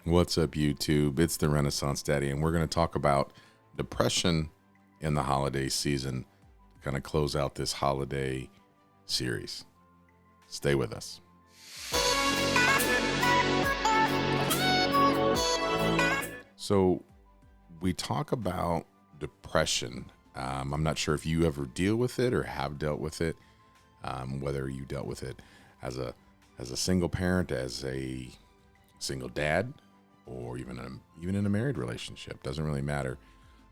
What's up, YouTube? It's the Renaissance Daddy, and we're going to talk about depression in the holiday season to kind of close out this holiday series. Stay with us. So, we talk about depression. I'm not sure if you ever deal with it or have dealt with it, whether you dealt with it as a single parent, as a single dad, or even in a married relationship. Doesn't really matter.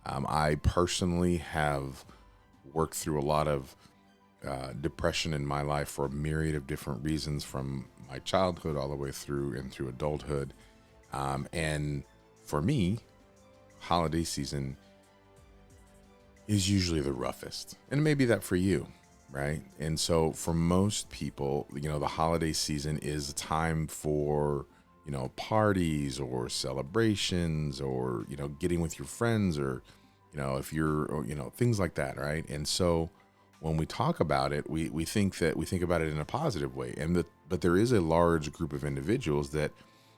I personally have worked through a lot of depression in my life for a myriad of different reasons, from my childhood all the way through adulthood. And for me, holiday season is usually the roughest, and maybe that for you, right? And so for most people, the holiday season is a time for parties or celebrations, or getting with your friends, or if you're, or, things like that, right? And so when we talk about it, we think about it in a positive way, but there is a large group of individuals that,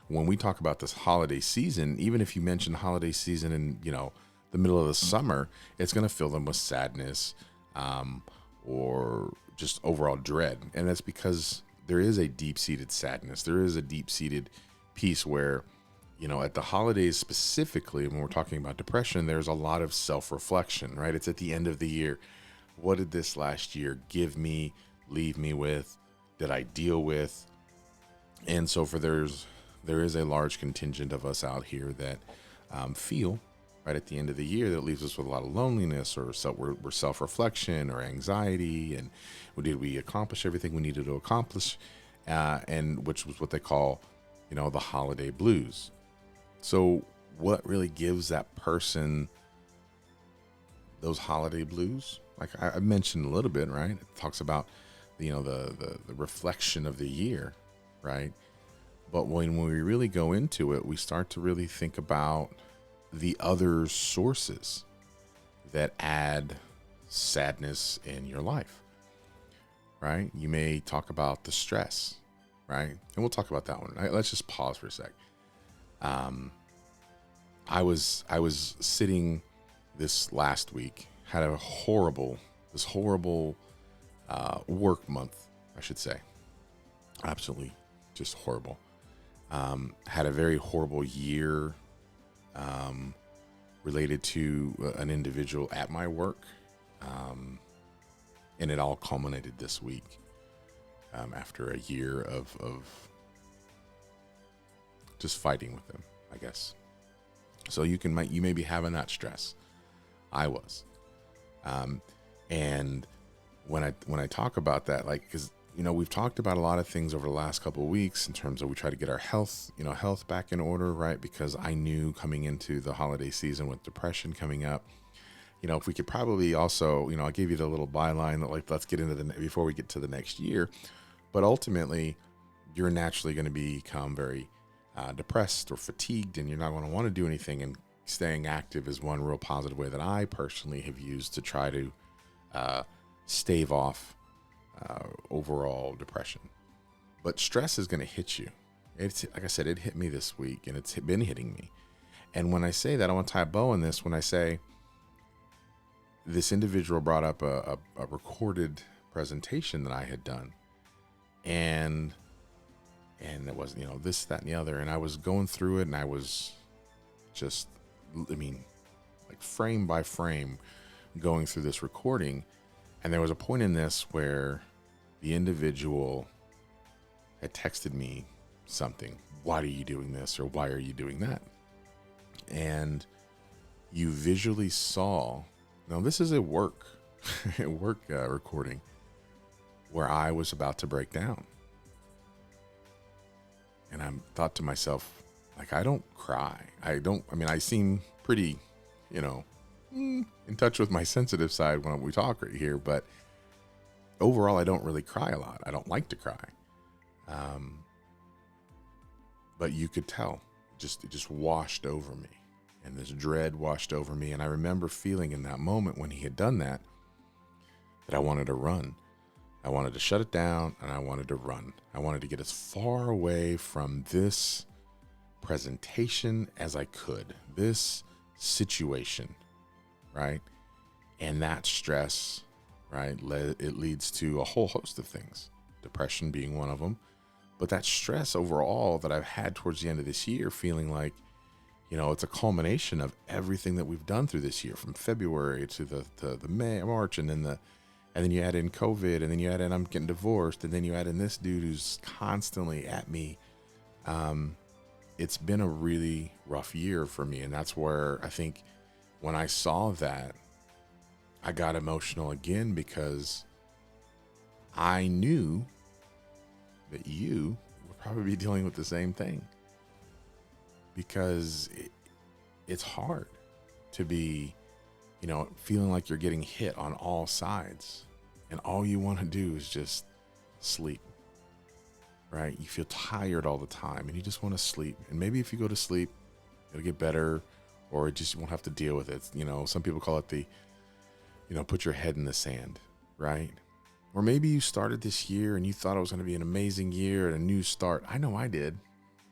when we talk about this holiday season, even if you mention holiday season in the middle of the summer, it's going to fill them with sadness, or just overall dread. And that's because there is a deep-seated sadness. There is a deep-seated piece where, at the holidays specifically, when we're talking about depression, there's a lot of self-reflection, right? It's at the end of the year. What did this last year give me, leave me with? Did I deal with? And so there is a large contingent of us out here that feel right at the end of the year that leaves us with a lot of loneliness, or we're self-reflection or anxiety, and did we accomplish everything we needed to accomplish, and which was what they call the holiday blues. So what really gives that person those holiday blues? Like I mentioned a little bit, right? It talks about the reflection of the year, right? But when we really go into it, we start to really think about the other sources that add sadness in your life, right? You may talk about the stress, right? And we'll talk about that one. Right? Let's just pause for a sec. I was sitting this last week, had a horrible work month, I should say. Absolutely just horrible. Had a very horrible year related to an individual at my work. And it all culminated this week after a year of just fighting with them, I guess. So you may be having that stress. I was. And when I talk about that, like, because we've talked about a lot of things over the last couple of weeks in terms of we try to get our health back in order, right? Because I knew coming into the holiday season with depression coming up, if we could probably also, I gave you the little byline that, like, let's get into before we get to the next year. But ultimately, you're naturally going to become very depressed or fatigued, and you're not going to want to do anything. And staying active is one real positive way that I personally have used to try to stave off overall depression. But stress is going to hit you. It's, like I said, it hit me this week, and it's been hitting me. And when I say that, I want to tie a bow on this. When I say this individual brought up a recorded presentation that I had done, and it was, this, that, and the other. And I was going through it, and I was just, like frame by frame going through this recording. And there was a point in this where the individual had texted me something. Why are you doing this? Or why are you doing that? And you visually saw, now this is a work recording where I was about to break down. And I thought to myself, like, I don't cry. I seem pretty, in touch with my sensitive side when we talk right here, but overall, I don't really cry a lot. I don't like to cry. But you could tell, it just washed over me, and this dread washed over me. And I remember feeling in that moment when he had done that I wanted to run. I wanted to shut it down, and I wanted to run. I wanted to get as far away from this presentation as I could. This situation, right? And that stress, right? It leads to a whole host of things, depression being one of them. But that stress overall that I've had towards the end of this year, feeling like, it's a culmination of everything that we've done through this year, from February to the May, March, and then you add in COVID, and then you add in I'm getting divorced, and then you add in this dude who's constantly at me. It's been a really rough year for me, and that's where I think when I saw that, I got emotional again, because I knew that you would probably be dealing with the same thing, because it's hard to be, feeling like you're getting hit on all sides, and all you want to do is just sleep, right? You feel tired all the time and you just want to sleep. And maybe if you go to sleep, it'll get better, or it just won't have to deal with it. Some people call it the, put your head in the sand, right? Or maybe you started this year and you thought it was going to be an amazing year and a new start. I know I did,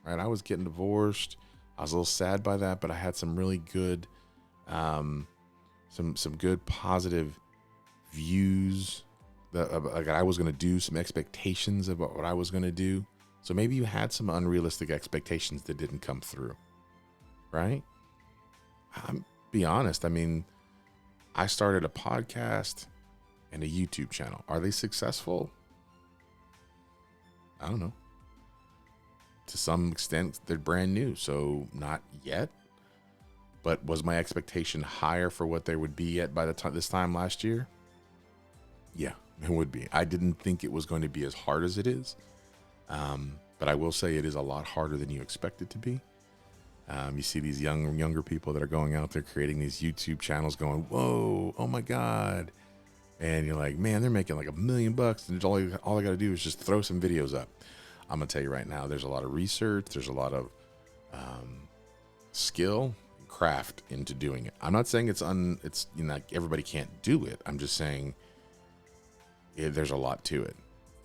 right? I was getting divorced. I was a little sad by that, but I had some really good, some good positive views that like I was going to do, some expectations about what I was going to do. So maybe you had some unrealistic expectations that didn't come through, right? I'm be honest. I mean, I started a podcast and a YouTube channel. Are they successful? I don't know. To some extent, they're brand new, so not yet. But was my expectation higher for what they would be at by the time this time last year? Yeah, it would be. I didn't think it was going to be as hard as it is. But I will say it is a lot harder than you expect it to be. You see these younger people that are going out there creating these YouTube channels going, whoa, oh my God. And you're like, man, they're making like $1 million, and all I got to do is just throw some videos up. I'm going to tell you right now, there's a lot of research. There's a lot of skill and craft into doing it. I'm not saying it's everybody can't do it. I'm just saying there's a lot to it.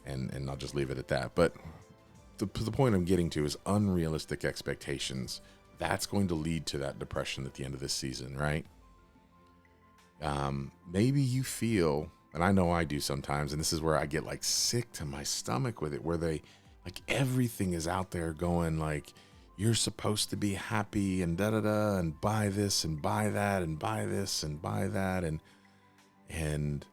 And I'll just leave it at that. But the point I'm getting to is unrealistic expectations. That's going to lead to that depression at the end of this season, right? Maybe you feel, and I know I do sometimes, and this is where I get like sick to my stomach with it, where they like everything is out there going like, you're supposed to be happy and da-da-da and buy this and buy that and buy this and buy that. And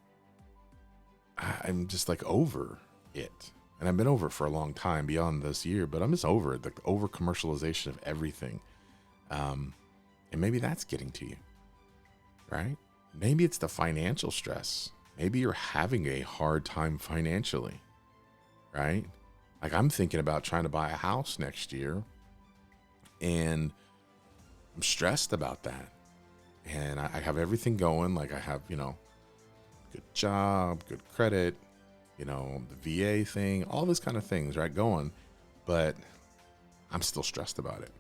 I'm just like over it. And I've been over it for a long time beyond this year, but I'm just over it. The over commercialization of everything. And maybe that's getting to you, right? Maybe it's the financial stress. Maybe you're having a hard time financially, right? Like I'm thinking about trying to buy a house next year, and I'm stressed about that. And I have everything going. Like I have, good job, good credit, the VA thing, all this kind of things, right? Going, but I'm still stressed about it.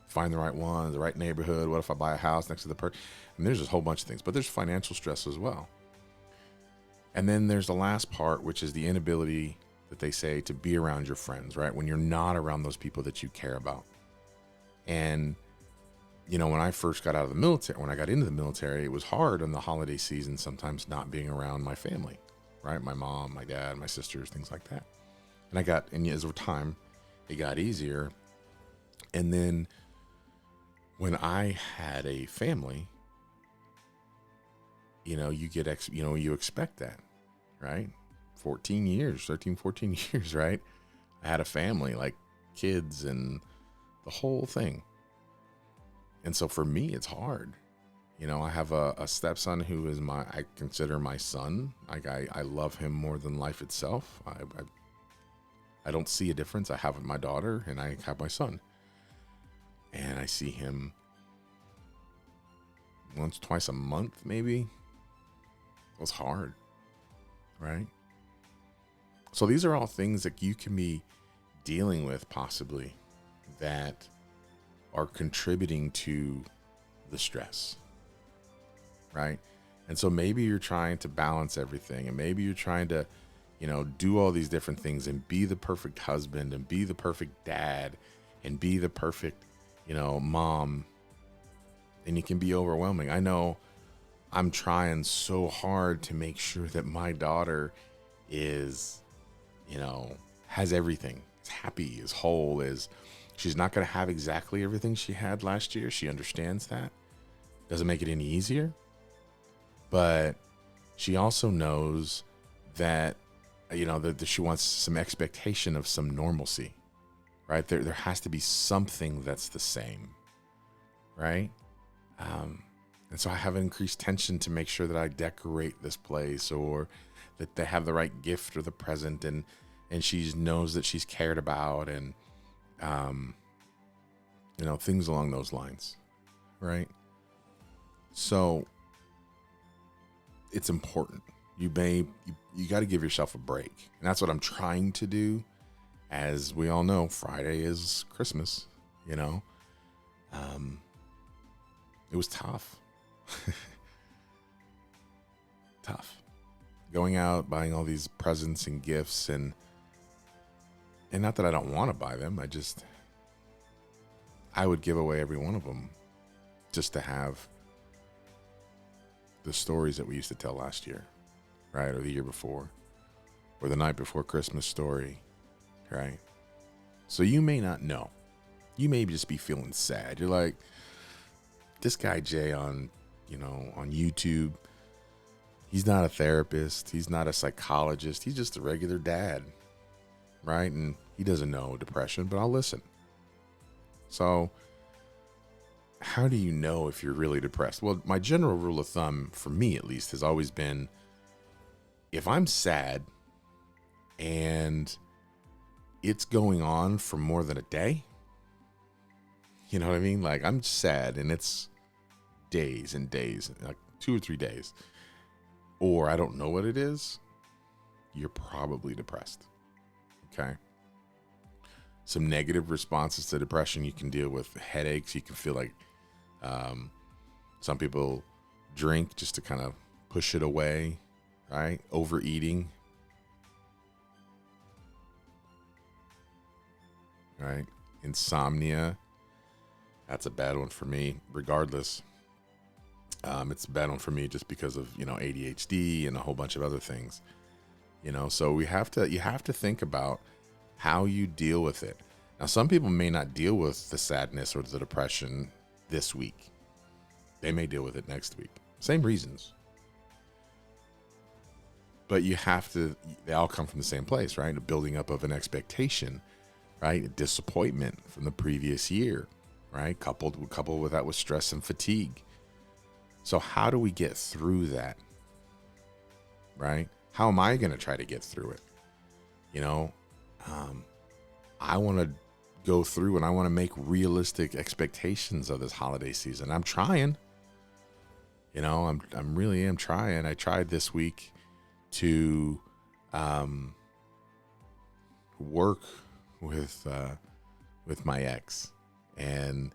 Find the right one, the right neighborhood. What if I buy a house next to the person? And there's a whole bunch of things, but there's financial stress as well. And then there's the last part, which is the inability that they say to be around your friends, right? When you're not around those people that you care about. And, when I first got out of the military, when I got into the military, it was hard on the holiday season, sometimes not being around my family, right? My mom, my dad, my sisters, things like that. And as over time, it got easier. And then when I had a family, you expect that, right? 13, 14 years, right? I had a family, like kids and the whole thing. And so for me, it's hard. I have a stepson who is I consider my son. Like I love him more than life itself. I don't see a difference. I have my daughter and I have my son. And I see him once, twice a month, maybe. It was hard, right? So these are all things that you can be dealing with possibly that are contributing to the stress, right? And so maybe you're trying to balance everything, and maybe you're trying to, do all these different things and be the perfect husband and be the perfect dad and be the perfect, mom, and it can be overwhelming. I know I'm trying so hard to make sure that my daughter is, has everything, is happy, is whole, is she's not going to have exactly everything she had last year. She understands that. Doesn't make it any easier. But she also knows that, that she wants some expectation of some normalcy, right? There has to be something that's the same, right? And so I have increased tension to make sure that I decorate this place, or that they have the right gift or the present, and she knows that she's cared about, and things along those lines, right? So it's important. You got to give yourself a break, and that's what I'm trying to do. As we all know, Friday is Christmas. It was tough. Tough. Going out, buying all these presents and gifts, and not that I don't want to buy them. I would give away every one of them just to have the stories that we used to tell last year, right? Or the year before, or the night before Christmas story, right? So you may not know. You may just be feeling sad. You're like, this guy Jay on YouTube, he's not a therapist. He's not a psychologist. He's just a regular dad, right? And he doesn't know depression, but I'll listen. So how do you know if you're really depressed? Well, my general rule of thumb, for me at least, has always been, if I'm sad and it's going on for more than a day, you know what I mean? Like, I'm sad and it's days and days, like 2 or 3 days, or I don't know what it is, you're probably depressed. Okay. Some negative responses to depression: you can deal with headaches. You can feel like, some people drink just to kind of push it away, right? Overeating, right? Insomnia. That's a bad one for me, regardless. It's a bad one for me just because of, ADHD and a whole bunch of other things, so you have to think about how you deal with it. Now, some people may not deal with the sadness or the depression this week. They may deal with it next week. Same reasons. But they all come from the same place, right? A building up of an expectation, right? A disappointment from the previous year, right? Coupled with that with stress and fatigue. So how do we get through that, right? How am I going to try to get through it? I want to go through and I want to make realistic expectations of this holiday season. I'm trying. I'm really am trying. I tried this week to work with my ex and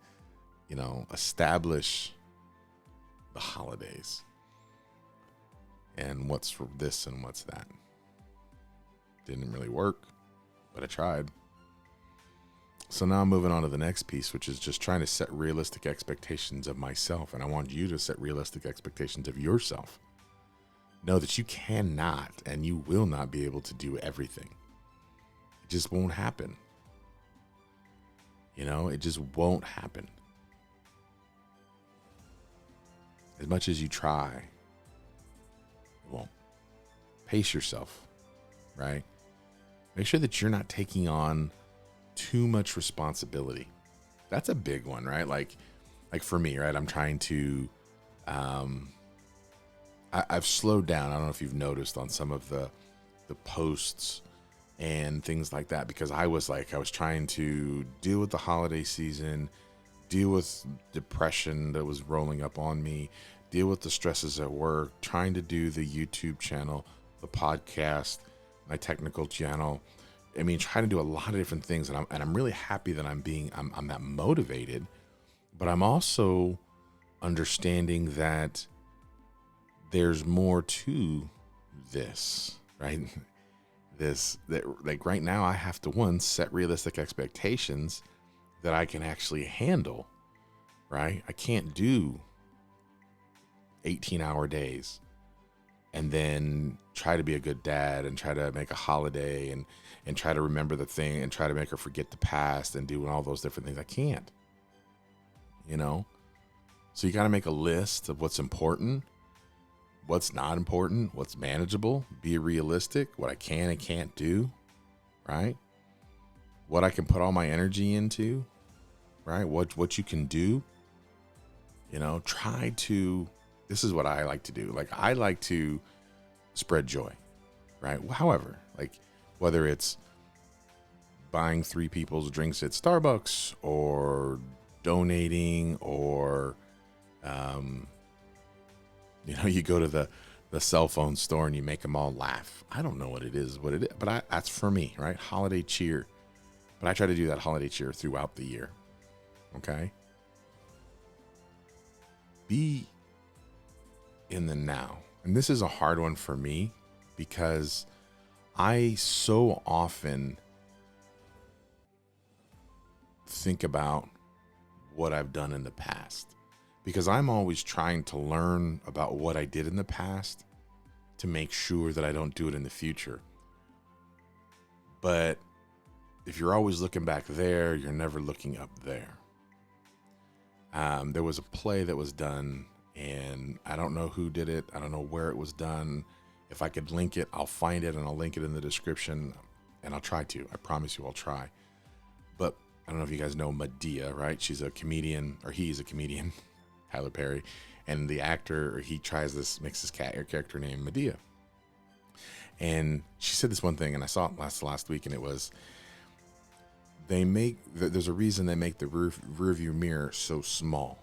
establish the holidays and what's for this and what's that. Didn't really work, but I tried. So now I'm moving on to the next piece, which is just trying to set realistic expectations of myself. And I want you to set realistic expectations of yourself. Know that you cannot and you will not be able to do everything. It just won't happen. It just won't happen. As much as you try, it won't. Pace yourself, right? Make sure that you're not taking on too much responsibility. That's a big one, right? Like for me, right? I'm trying to, I've slowed down. I don't know if you've noticed on some of the posts and things like that, because I was trying to deal with the holiday season, deal with depression that was rolling up on me, deal with the stresses at work, trying to do the YouTube channel, the podcast, my technical channel. I mean, trying to do a lot of different things, and I'm really happy that I'm that motivated, but I'm also understanding that there's more to this, right? That right now I have to, one, set realistic expectations that I can actually handle, right? I can't do 18-hour days and then try to be a good dad and try to make a holiday and try to remember the thing and try to make her forget the past and do all those different things. I can't, you know? So you got to make a list of what's important, what's not important, what's manageable, be realistic, what I can and can't do, right? What I can put all my energy into, right? What you can do, you know, this is what I like to do. Like, I like to spread joy, right? However, like, whether it's buying 3 people's drinks at Starbucks or donating or, you go to the cell phone store and you make them all laugh. I don't know what it is, but that's for me, right? Holiday cheer. But I try to do that holiday cheer throughout the year. Okay. Be in the now. And this is a hard one for me because I so often think about what I've done in the past because I'm always trying to learn about what I did in the past to make sure that I don't do it in the future. But if you're always looking back there, you're never looking up there. There was a play that was done, and I don't know who did it. I don't know where it was done. If I could link it, I'll find it and I'll link it in the description, and I'll try to. I promise you I'll try. But I don't know if you guys know Madea, right? She's a comedian, or he's a comedian, Tyler Perry. And the actor, makes this character named Madea. And she said this one thing, and I saw it last week, and it was, there's a reason they make the rear view mirror so small,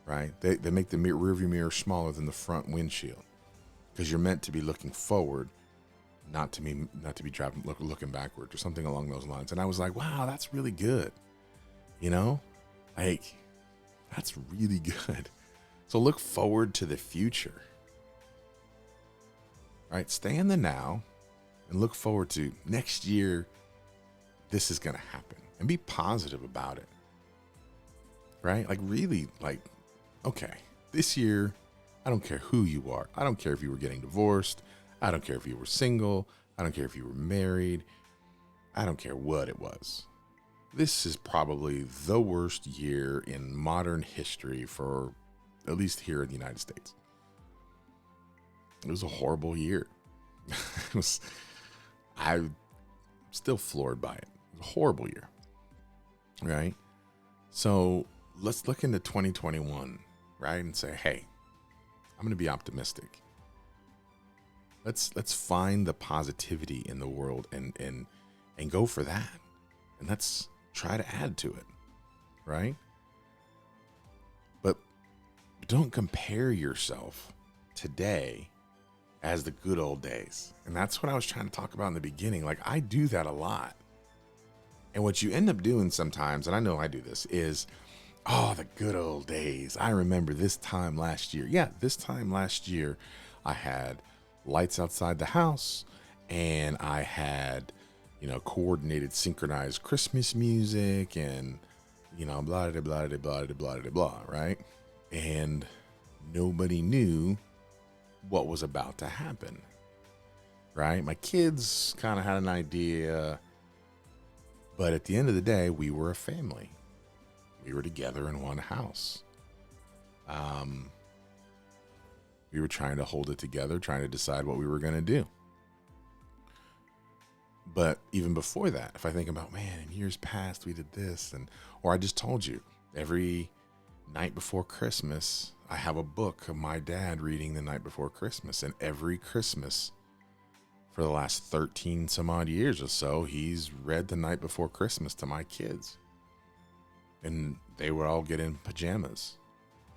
right? They make the rear view mirror smaller than the front windshield because you're meant to be looking forward, not to be driving, looking backward or something along those lines. And I was like, wow, that's really good. Like, that's really good. So look forward to the future, right? Stay in the now and look forward to next year. This is going to happen, and be positive about it, right? Like, really, like, okay, this year, I don't care who you are. I don't care if you were getting divorced. I don't care if you were single. I don't care if you were married. I don't care what it was. This is probably the worst year in modern history for at least here in the United States. It was a horrible year. I'm still floored by it. It was a horrible year, right? So let's look into 2021, right? And say, hey, I'm going to be optimistic. Let's find the positivity in the world and go for that. And let's try to add to it, right? But don't compare yourself today as the good old days. And that's what I was trying to talk about in the beginning. Like, I do that a lot. And what you end up doing sometimes, and I know I do this, is, oh, the good old days. I remember this time last year. Yeah, this time last year, I had lights outside the house, and I had, coordinated, synchronized Christmas music, and, blah, blah, blah, blah, blah, blah, blah, blah, right? And nobody knew what was about to happen, right? My kids kind of had an idea, but at the end of the day, we were a family. We were together in one house. We were trying to hold it together, trying to decide what we were going to do. But even before that, if I think about, man, in years past, we did this, or I just told you, every night before Christmas, I have a book of my dad reading the night before Christmas. And every Christmas for the last 13 some odd years or so, he's read the night before Christmas to my kids. And they would all get in pajamas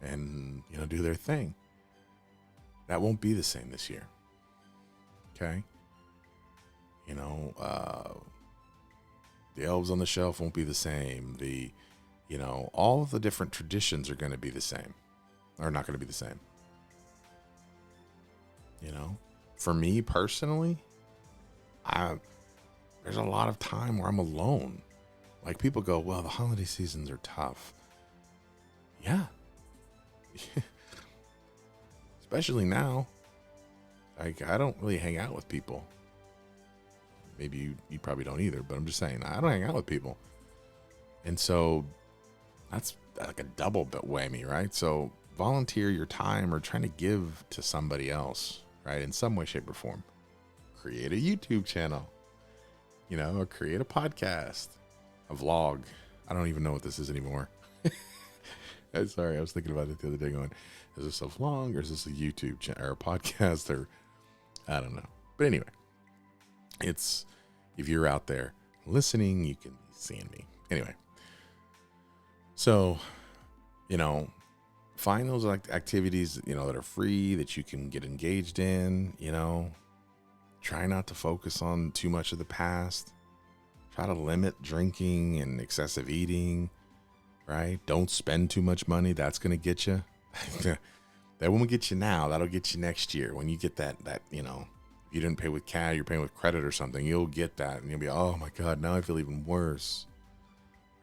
and, do their thing. That won't be the same this year. Okay? The elves on the shelf won't be the same. All of the different traditions are going to be the same. Or not going to be the same. For me personally, there's a lot of time where I'm alone. Like people go, well, the holiday seasons are tough. Yeah. Especially now. Like I don't really hang out with people. Maybe you probably don't either, but I'm just saying I don't hang out with people. And so that's like a double bit whammy, right? So volunteer your time or trying to give to somebody else, right? In some way, shape, or form. Create a YouTube channel, or create a podcast, a vlog. I don't even know what this is anymore. Sorry, I was thinking about it the other day going, is this a vlog or is this a YouTube channel or a podcast or I don't know. But anyway, it's, if you're out there listening, you can be seeing me. Anyway, so, find those activities, that are free that you can get engaged in, try not to focus on too much of the past. Try to limit drinking and excessive eating, right? Don't spend too much money. That's going to get you. That won't get you now. That'll get you next year. When you get that, if you didn't pay with cash, you're paying with credit or something, you'll get that. And you'll be, oh my God, now I feel even worse,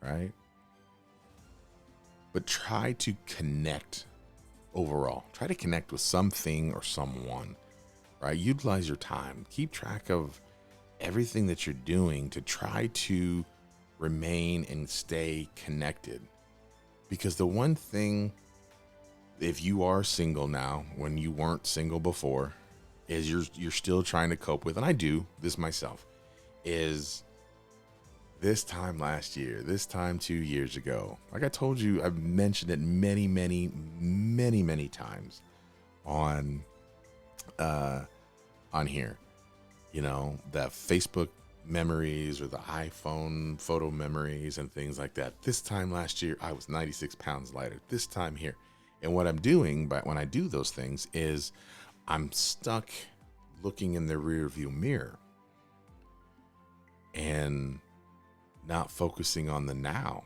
right? But try to connect overall. Try to connect with something or someone, right? Utilize your time. Keep track of everything that you're doing to try to remain and stay connected. Because the one thing, if you are single now, when you weren't single before, is you're still trying to cope with, and I do this myself, is this time last year, this time 2 years ago, like I told you, I've mentioned it many, many, many, many times on here, the Facebook memories or the iPhone photo memories and things like that. This time last year, I was 96 pounds lighter. This time here. And what I'm doing, but when I do those things, is I'm stuck looking in the rear view mirror and not focusing on the now.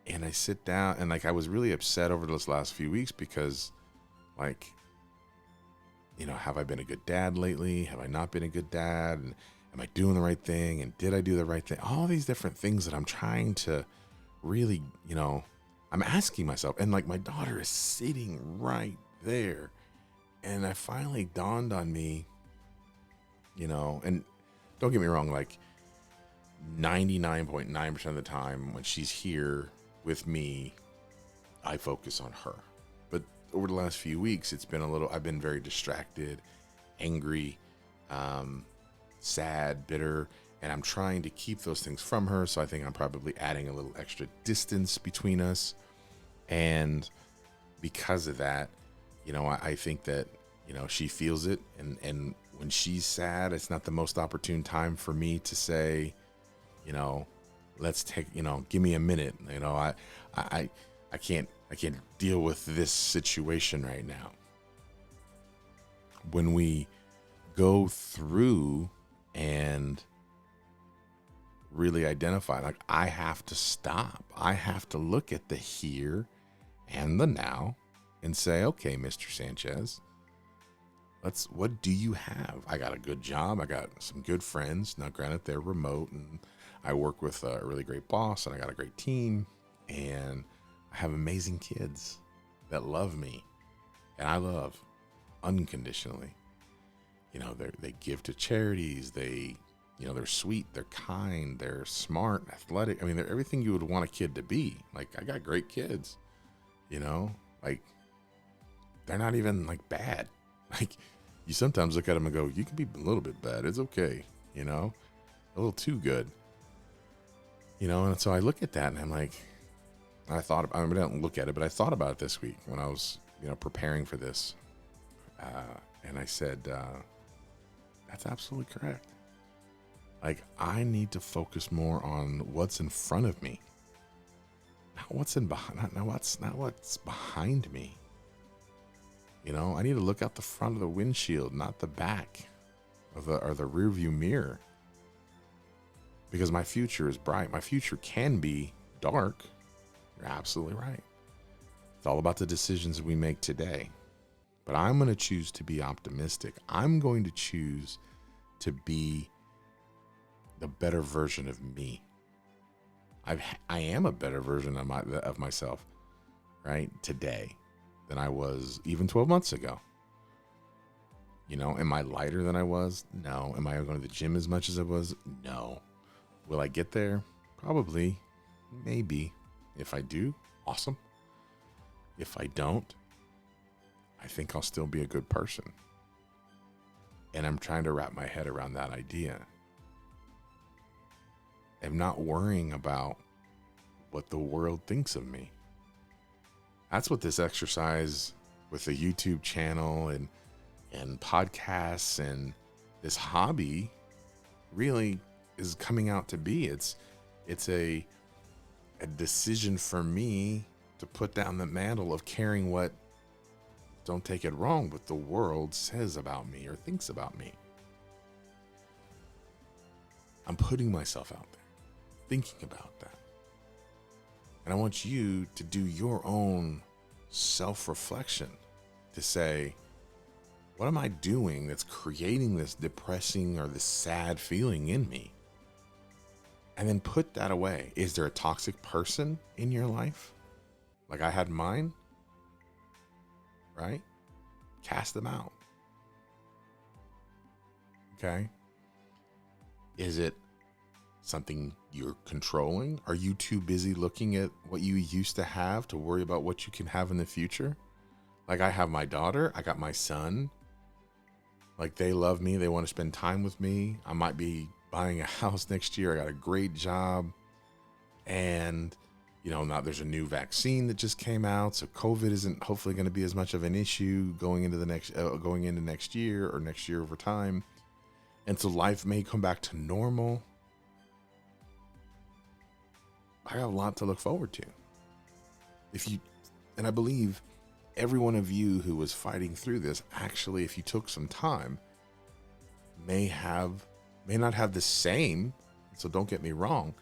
And I sit down and I was really upset over those last few weeks because have I been a good dad lately? Have I not been a good dad? And am I doing the right thing? And did I do the right thing? All these different things that I'm trying to really, I'm asking myself. And my daughter is sitting right there. And it finally dawned on me, and don't get me wrong, 99.9% of the time when she's here with me, I focus on her. But over the last few weeks, I've been very distracted, angry, sad, bitter, and I'm trying to keep those things from her. So I think I'm probably adding a little extra distance between us. And because of that, I think that, she feels it. And when she's sad, it's not the most opportune time for me to say, let's take, give me a minute. I can't deal with this situation right now. When we go through and really identify, I have to stop. I have to look at the here and the now and say, okay, Mr. Sanchez, what do you have? I got a good job. I got some good friends. Now, granted, they're remote and I work with a really great boss and I got a great team and I have amazing kids that love me and I love unconditionally. They give to charities. They're sweet, they're kind, they're smart, athletic. I mean, they're everything you would want a kid to be. I got great kids, they're not even bad. You sometimes look at them and go, you can be a little bit bad. It's okay. A little too good, and so I look at that and I'm like, I didn't look at it, but I thought about it this week when I was, preparing for this. And I said, that's absolutely correct. I need to focus more on what's in front of me, not what's behind me. I need to look out the front of the windshield, not the back or the rear view mirror, because my future is bright. My future can be dark. You're absolutely right. It's all about the decisions we make today. But I'm going to choose to be optimistic. I'm going to choose to be the better version of me. I am a better version of myself, right, today than I was even 12 months ago. You know, am I lighter than I was? No. Am I going to the gym as much as I was? No. Will I get there? Probably. Maybe. If I do, awesome. If I don't, I think I'll still be a good person. And I'm trying to wrap my head around that idea. I'm not worrying about what the world thinks of me. That's what this exercise with the YouTube channel and podcasts and this hobby really is coming out to be. It's a decision for me to put down the mantle of caring what, don't take it wrong, what the world says about me or thinks about me. I'm putting myself out there, thinking about that. And I want you to do your own self-reflection to say, what am I doing that's creating this depressing or this sad feeling in me? And then put that away. Is there a toxic person in your life? Like I had mine? Right? Cast them out. Okay? Is it something you're controlling? Are you too busy looking at what you used to have to worry about what you can have in the future? Like I have my daughter, I got my son. Like they love me, they want to spend time with me. I might be buying a house next year. I got a great job. And, you know, now there's a new vaccine that just came out. So COVID isn't hopefully going to be as much of an issue going into next year or next year over time. And so life may come back to normal. I got a lot to look forward to. And I believe every one of you who was fighting through this, actually, if you took some time, may not have the same, so don't get me wrong,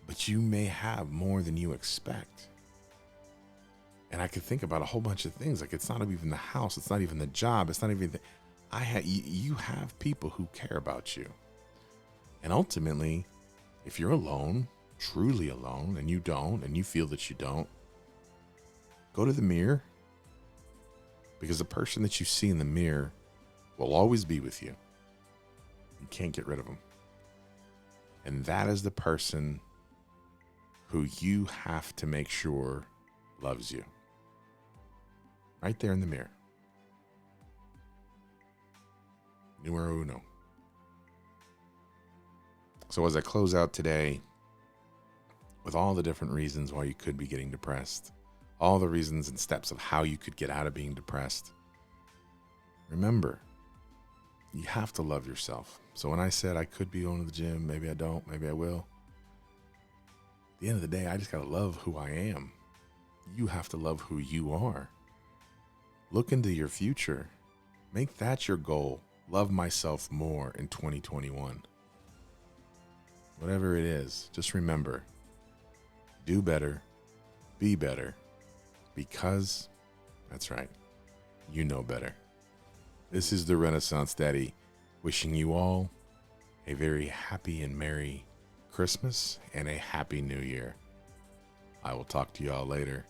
but you may have more than you expect. And I could think about a whole bunch of things. Like it's not even the house, it's not even the job, it's not even you have people who care about you. And ultimately, if you're alone, truly alone, and you don't, and you feel that you don't, go to the mirror, because the person that you see in the mirror will always be with you. You can't get rid of them. And that is the person who you have to make sure loves you. Right there in the mirror. Numero uno. So as I close out today, with all the different reasons why you could be getting depressed, all the reasons and steps of how you could get out of being depressed, remember, you have to love yourself. So when I said I could be going to the gym, maybe I don't, maybe I will. At the end of the day, I just got to love who I am. You have to love who you are. Look into your future. Make that your goal. Love myself more in 2021. Whatever it is, just remember, do better, be better, because, that's right, you know better. This is the Renaissance Daddy, wishing you all a very happy and merry Christmas and a happy New Year. I will talk to you all later.